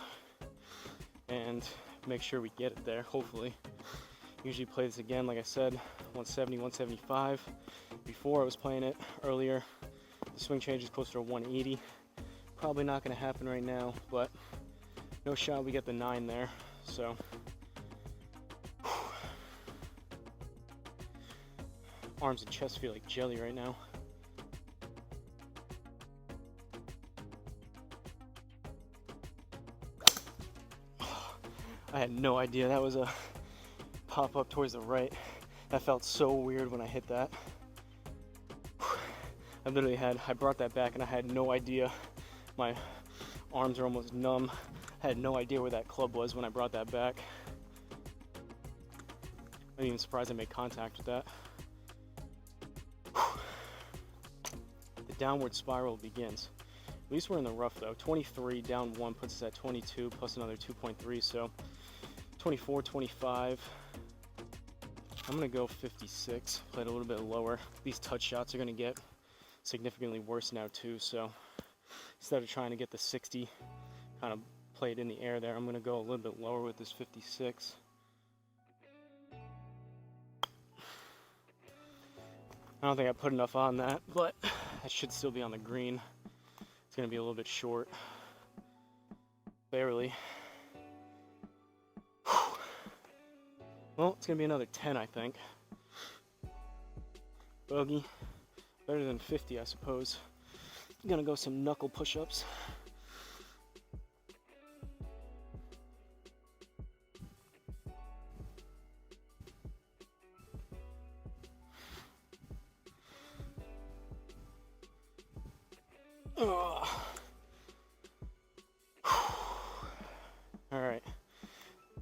and make sure we get it there, hopefully. Usually play this again, like I said, 170, 175. Before I was playing it earlier, the swing change is closer to 180. Probably not gonna happen right now, but no shot we get the 9 there, so. Arms and chest feel like jelly right now. I had no idea that was a pop up towards the right. That felt so weird when I hit that. I brought that back and I had no idea. My arms are almost numb. I had no idea where that club was when I brought that back. I'm even surprised I made contact with that. The downward spiral begins. At least we're in the rough though. 23 down 1 puts us at 22 plus another 2.3, so 24, 25. I'm gonna go 56, play it a little bit lower. These touch shots are gonna get significantly worse now too, so instead of trying to get the 60, kind of play it in the air there, I'm gonna go a little bit lower with this 56. I don't think I put enough on that, but that should still be on the green. It's gonna be a little bit short, barely. Well, it's gonna be another 10, I think. Bogey, better than 50, I suppose. I'm gonna go some knuckle push-ups.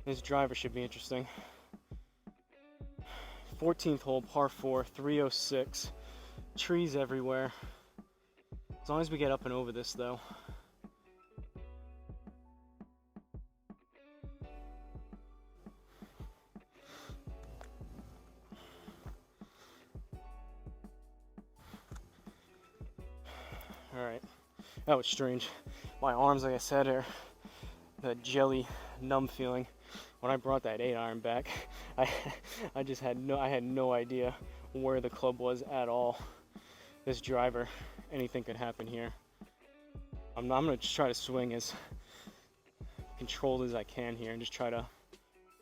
This driver should be interesting. 14th hole, par 4, 306. Trees everywhere. As long as we get up and over this, though. Alright, that was strange. My arms, like I said, are the jelly, numb feeling. When I brought that 8-iron back, I just had no idea where the club was at all. This driver, anything could happen here. I'm gonna just try to swing as controlled as I can here and just try to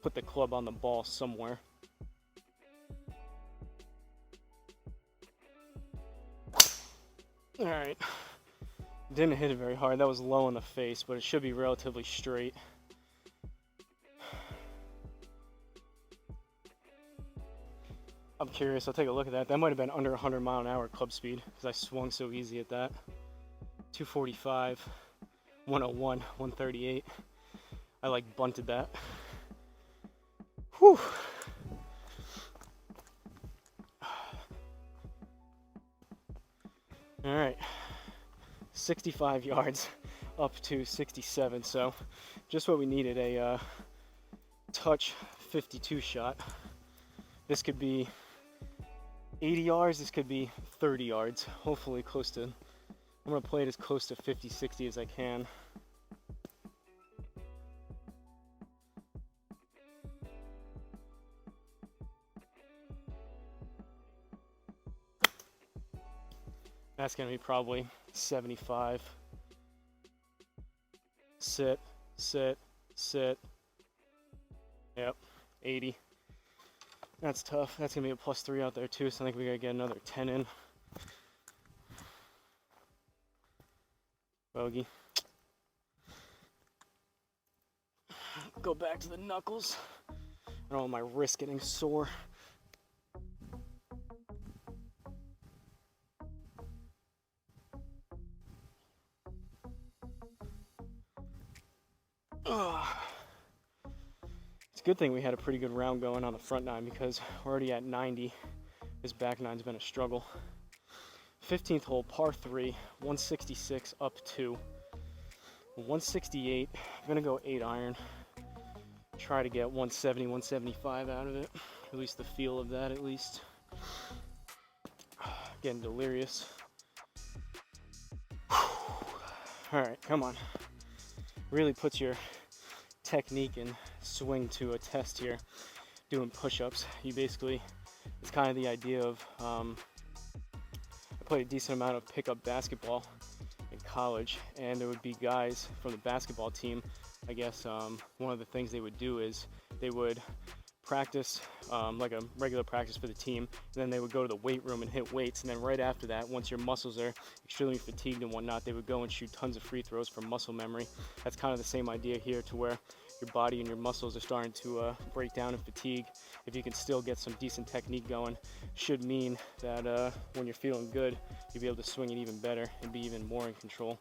put the club on the ball somewhere. All right, didn't hit it very hard. That was low in the face, but it should be relatively straight. I'm curious, I'll take a look at that. That might have been under 100 mile an hour club speed because I swung so easy at that. 245, 101, 138. I like bunted that. Whew. All right, 65 yards up to 67. So just what we needed, a touch 52 shot. This could be 80 yards, this could be 30 yards. Hopefully close to, I'm gonna play it as close to 50, 60 as I can. That's gonna be probably 75. Sit, sit, sit. Yep, 80. That's tough. That's gonna be a +3 out there too, so I think we gotta get another 10 in. Bogey. Go back to the knuckles. I don't want my wrist getting sore. It's a good thing we had a pretty good round going on the front nine because we're already at 90. This back nine's been a struggle. 15th hole, par 3, 166 up 2. 168, I'm gonna go 8-iron. Try to get 170, 175 out of it. At least the feel of that, at least. Getting delirious. All right, come on. Really puts your technique and swing to a test here. Doing push-ups, you basically, it's kind of the idea of, I played a decent amount of pickup basketball in college, and there would be guys from the basketball team. I guess one of the things they would do is they would practice like a regular practice for the team, and then they would go to the weight room and hit weights, and then right after that, once your muscles are extremely fatigued and whatnot, they would go and shoot tons of free throws for muscle memory. That's kind of the same idea here, to where your body and your muscles are starting to break down and fatigue. If you can still get some decent technique going, should mean that when you're feeling good, you'll be able to swing it even better and be even more in control.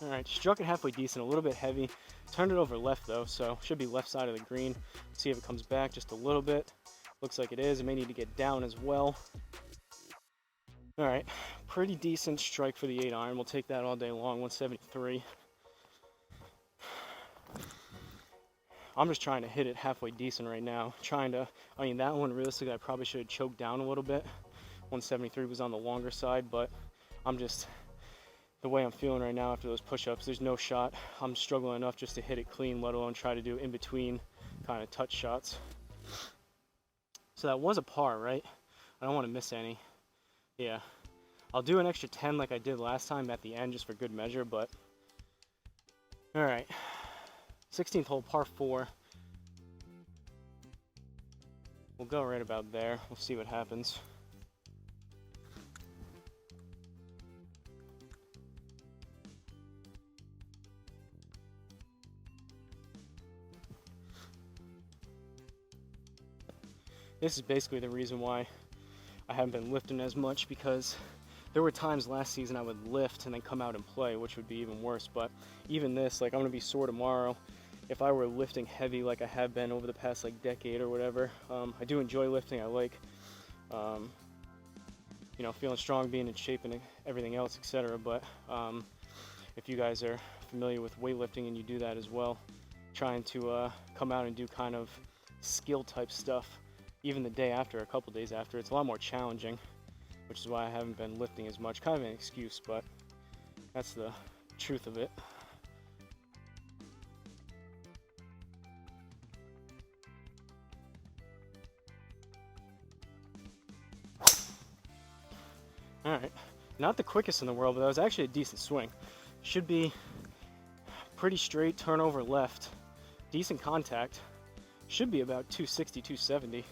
All right, struck it halfway decent, a little bit heavy. Turned it over left though, so should be left side of the green. Let's see if it comes back just a little bit. Looks like it is. It may need to get down as well. All right, pretty decent strike for the 8-iron. We'll take that all day long, 173. I'm just trying to hit it halfway decent right now. I mean, that one realistically I probably should have choked down a little bit. 173 was on the longer side, but I'm just, the way I'm feeling right now after those push-ups, there's no shot. I'm struggling enough just to hit it clean, let alone try to do in between kind of touch shots. So that was a par, right? I don't want to miss any. Yeah. I'll do an extra 10 like I did last time at the end just for good measure, but all right. 16th hole, par 4. We'll go right about there. We'll see what happens. This is basically the reason why I haven't been lifting as much, because there were times last season I would lift and then come out and play, which would be even worse. But even this, like, I'm gonna be sore tomorrow. If I were lifting heavy like I have been over the past like decade or whatever, I do enjoy lifting. I like, you know, feeling strong, being in shape and everything else, etc. But if you guys are familiar with weightlifting and you do that as well, trying to come out and do kind of skill type stuff, even the day after, a couple days after, it's a lot more challenging, which is why I haven't been lifting as much. Kind of an excuse, but that's the truth of it. Alright, not the quickest in the world, but that was actually a decent swing. Should be pretty straight, turnover left, decent contact. Should be about 260, 270.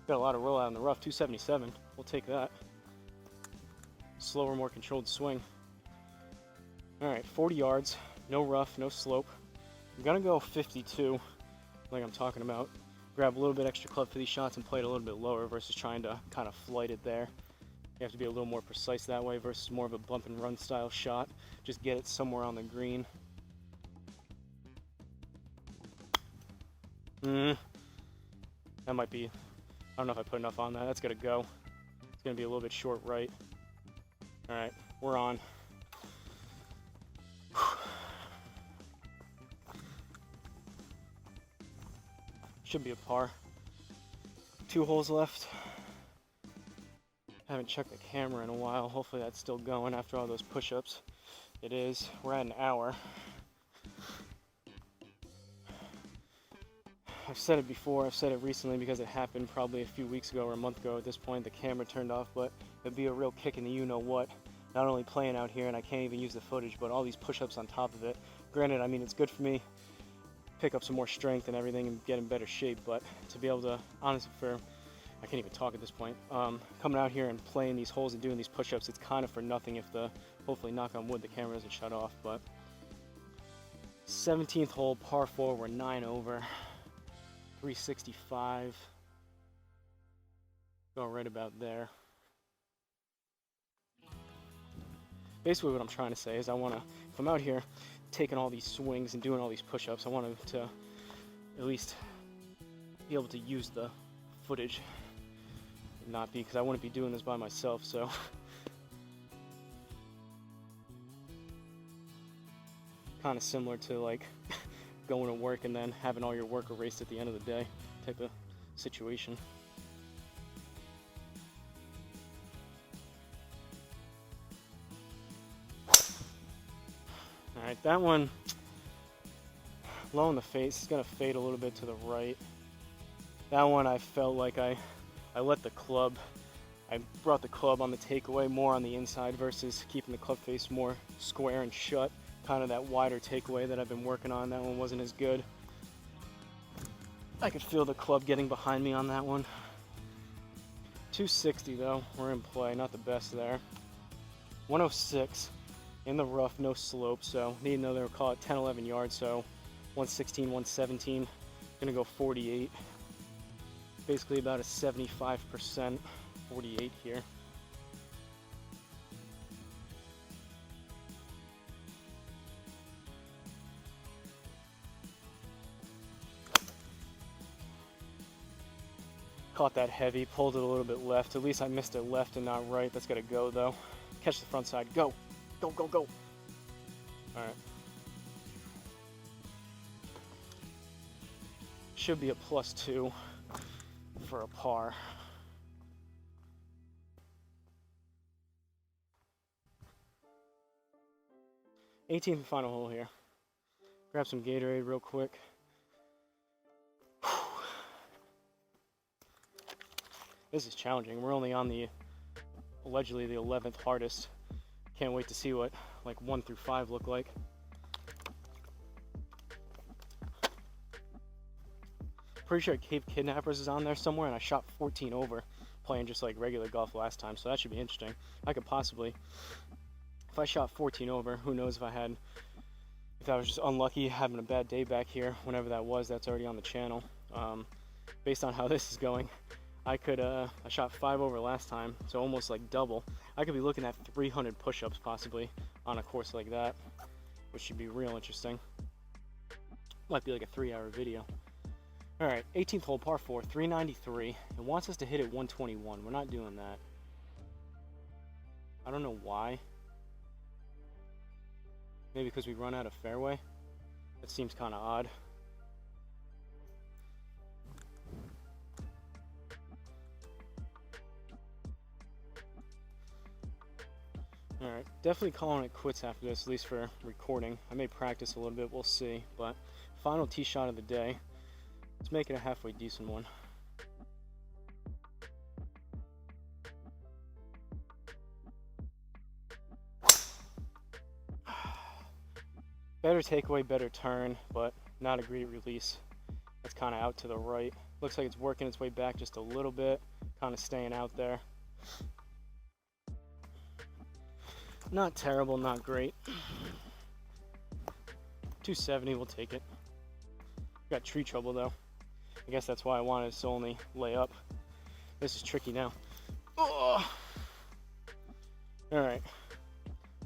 Got a lot of roll out in the rough, 277. We'll take that. Slower, more controlled swing. Alright, 40 yards, no rough, no slope. I'm gonna go 52, like I'm talking about. Grab a little bit extra club for these shots and play it a little bit lower versus trying to kind of flight it there. You have to be a little more precise that way versus more of a bump and run style shot. Just get it somewhere on the green. That might be, I don't know if I put enough on that. That's gonna go. It's gonna be a little bit short right. All right, we're on. Should be a par. 2 holes left. Haven't checked the camera in a while. Hopefully that's still going after all those push-ups. It is. We're at an hour. I've said it before, I've said it recently because it happened probably a few weeks ago or a month ago at this point. The camera turned off, but it'd be a real kick in the you-know-what. Not only playing out here, and I can't even use the footage, but all these push-ups on top of it. Granted, I mean, it's good for me, pick up some more strength and everything and get in better shape, but to be able to, honestly, I can't even talk at this point, coming out here and playing these holes and doing these push-ups, it's kind of for nothing if hopefully knock on wood, the camera doesn't shut off. But 17th hole, par 4, we're 9 over, 365, go right about there. Basically what I'm trying to say is if I'm out here taking all these swings and doing all these push-ups, I want to at least be able to use the footage, not because I wouldn't be doing this by myself, so. Kind of similar to like going to work and then having all your work erased at the end of the day type of situation. Alright, that one low in the face. It's going to fade a little bit to the right. That one I felt like I let the club, I brought the club on the takeaway more on the inside versus keeping the club face more square and shut. Kind of that wider takeaway that I've been working on. That one wasn't as good. I could feel the club getting behind me on that one. 260 though, we're in play, not the best there. 106 in the rough, no slope, so need another, call it 10-11 yards, so 116, 117, gonna go 48. Basically about a 75%, 48 here. Caught that heavy, pulled it a little bit left. At least I missed it left and not right. That's gotta go though. Catch the front side, go, go, go, go. All right. Should be a +2 for a par. '18th and final hole here. Grab some Gatorade real quick. This is challenging. We're only on the, allegedly the 11th hardest. Can't wait to see what like 1 through 5 look like. Pretty sure Cape Kidnappers is on there somewhere, and I shot 14 over playing just like regular golf last time, so that should be interesting. I could possibly, if I shot 14 over, who knows if I was just unlucky having a bad day back here, whenever that was, that's already on the channel. based on how this is going, I shot 5 over last time, so almost like double. I could be looking at 300 push-ups possibly on a course like that, which should be real interesting. Might be like a 3-hour video. All right, 18th hole, par 4, 393. It wants us to hit it 121. We're not doing that. I don't know why. Maybe because we run out of fairway. That seems kind of odd. Alright, definitely calling it quits after this, at least for recording. I may practice a little bit, we'll see. But final tee shot of the day. Let's make it a halfway decent one. Better takeaway, better turn, but not a great release. That's kind of out to the right. Looks like it's working its way back just a little bit, kind of staying out there. Not terrible, not great. 270, we'll take it. Got tree trouble though. I guess that's why I wanted to only lay up. This is tricky now. Oh. All right.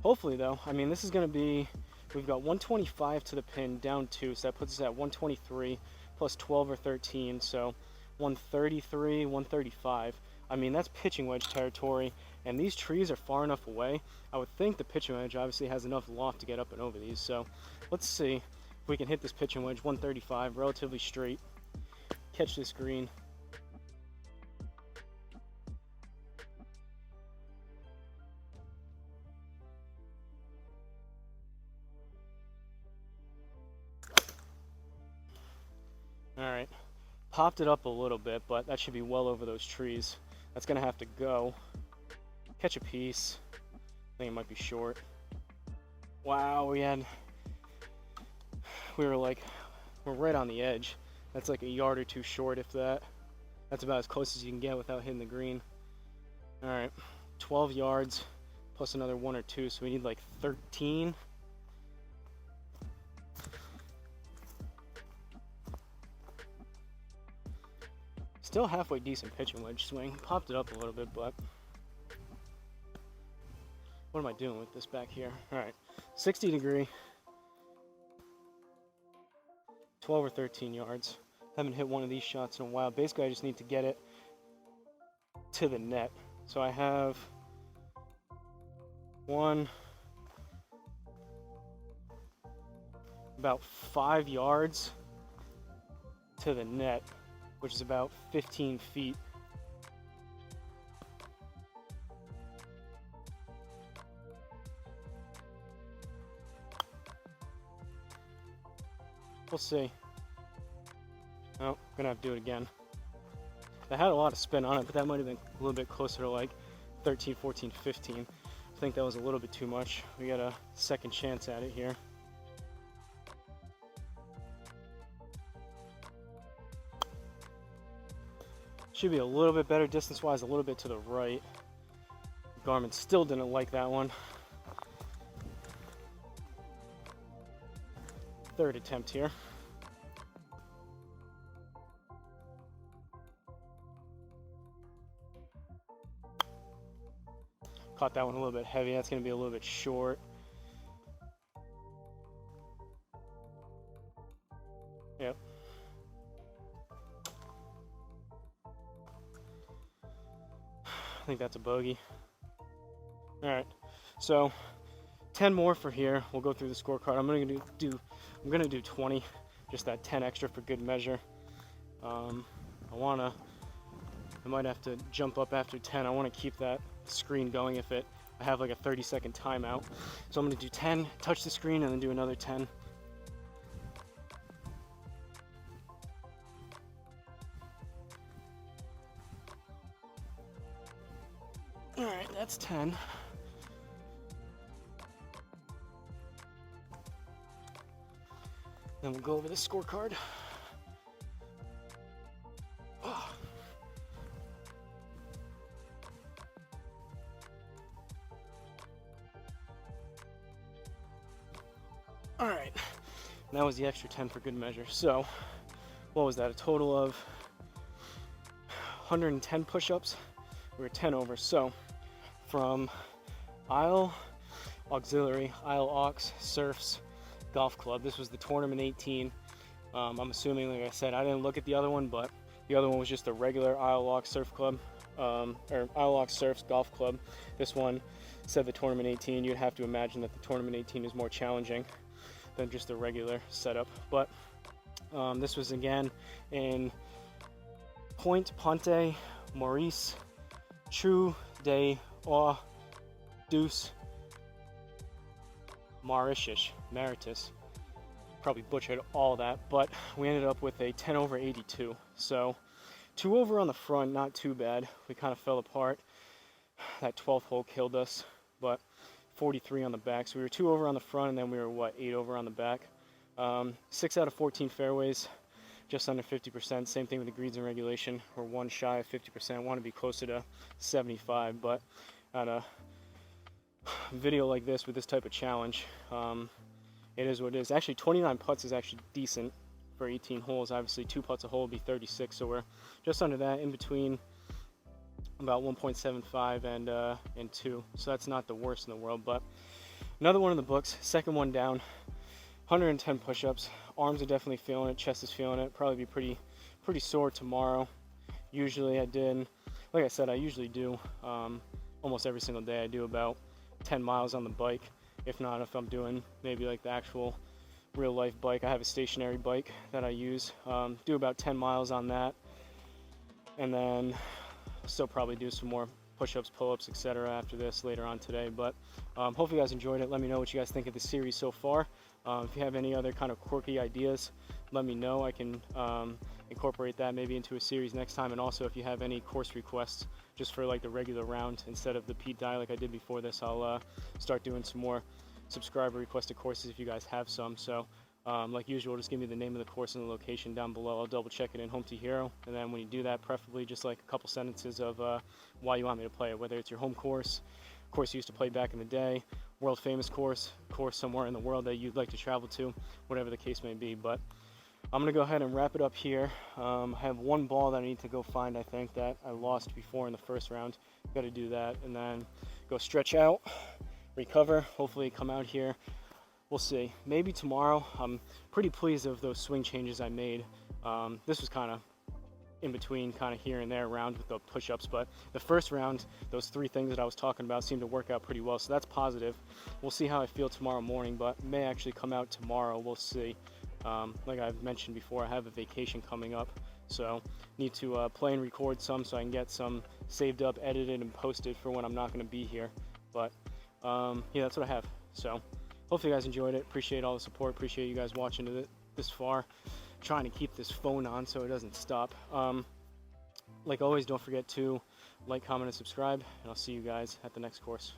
Hopefully though, I mean, this is gonna be, we've got 125 to the pin, down 2, so that puts us at 123 plus 12 or 13, so 133, 135. I mean, that's pitching wedge territory, and these trees are far enough away. I would think the pitching wedge obviously has enough loft to get up and over these, so let's see if we can hit this pitching wedge 135, relatively straight, catch this green. All right, popped it up a little bit, but that should be well over those trees. That's gonna have to go. Catch a piece. I think it might be short. Wow, we're right on the edge. That's like a yard or 2 short, if that. That's about as close as you can get without hitting the green. All right, 12 yards plus another 1 or 2, so we need like 13. Still halfway decent pitching wedge swing. Popped it up a little bit, but what am I doing with this back here? All right, 60 degree, 12 or 13 yards. Haven't hit one of these shots in a while. Basically, I just need to get it to the net. So I have about 5 yards to the net, which is about 15 feet. We'll see. Oh, gonna have to do it again. I had a lot of spin on it, but that might have been a little bit closer to like 13, 14, 15. I think that was a little bit too much. We got a second chance at it here. Should be a little bit better distance-wise, a little bit to the right. Garmin still didn't like that one. Third attempt here. Caught that one a little bit heavy. That's going to be a little bit short. Yep. I think that's a bogey. All right, so 10 more for here. We'll go through the scorecard. I'm gonna do 20, just that 10 extra for good measure. I might have to jump up after 10. I want to keep that screen going if I have like a 30-second timeout. So I'm gonna do 10, touch the screen, and then do another 10. All right, that's 10. Then we'll go over the scorecard. Oh. All right, that was the extra 10 for good measure. So what was that, a total of 110 push-ups. We were 10 over. So from Ile Aux Cerfs Golf Club, this was the tournament 18. I'm assuming, like I said, I didn't look at the other one, but the other one was just a regular Ile Aux Cerf Club, or Ile Aux Cerfs Golf Club. This one said the tournament 18. You'd have to imagine that the tournament 18 is more challenging than just a regular setup. But this was again in Pointe Ponte Maurice Trou de Aux Deuce Mauritius. Probably butchered all that, but we ended up with a 10 over 82. So 2 over on the front, not too bad. We kind of fell apart. That 12th hole killed us, but 43 on the back. So we were 2 over on the front, and then we were 8 over on the back. 6 out of 14 fairways, just under 50%. Same thing with the greens and regulation. We're 1 shy of 50%. Want to be closer to 75, but at a video like this with this type of challenge, it is what it is. Actually, 29 putts is actually decent for 18 holes. Obviously, 2 putts a hole would be 36, so we're just under that, in between about 1.75 and 2. So that's not the worst in the world, but another one in the books. Second one down. 110 push-ups. Arms are definitely feeling it. Chest is feeling it. Probably be pretty sore tomorrow. Usually like I said, I usually do almost every single day. I do about 10 miles on the bike. If not, if I'm doing maybe like the actual real life bike, I have a stationary bike that I use. Do about 10 miles on that, and then still probably do some more push-ups, pull-ups, etc. after this later on today. But hopefully you guys enjoyed it. Let me know what you guys think of the series so far. If you have any other kind of quirky ideas, let me know. I can incorporate that maybe into a series next time. And also, if you have any course requests just for like the regular round instead of the Pete Dye like I did before this, I'll start doing some more subscriber requested courses if you guys have some. So like usual, just give me the name of the course and the location down below. I'll double check it in Home to Hero, and then when you do that, preferably just like a couple sentences of why you want me to play it, whether it's your home course you used to play back in the day, world famous course somewhere in the world that you'd like to travel to, whatever the case may be. But I'm gonna go ahead and wrap it up here. I have one ball that I need to go find, I think, that I lost before in the first round. Got to do that, and then go stretch out, recover, hopefully come out here. We'll see. Maybe tomorrow. I'm pretty pleased of those swing changes I made. This was kind of in between, kind of here and there around with the push-ups, but the first round, those 3 things that I was talking about seemed to work out pretty well, so that's positive. We'll see how I feel tomorrow morning, but may actually come out tomorrow. We'll see. Like I've mentioned before, I have a vacation coming up, so need to play and record some so I can get some saved up, edited, and posted for when I'm not going to be here. But yeah, that's what I have. So hopefully you guys enjoyed it. Appreciate all the support. Appreciate you guys watching it this far. Trying to keep this phone on so it doesn't stop. Like always, don't forget to like, comment, and subscribe, and I'll see you guys at the next course.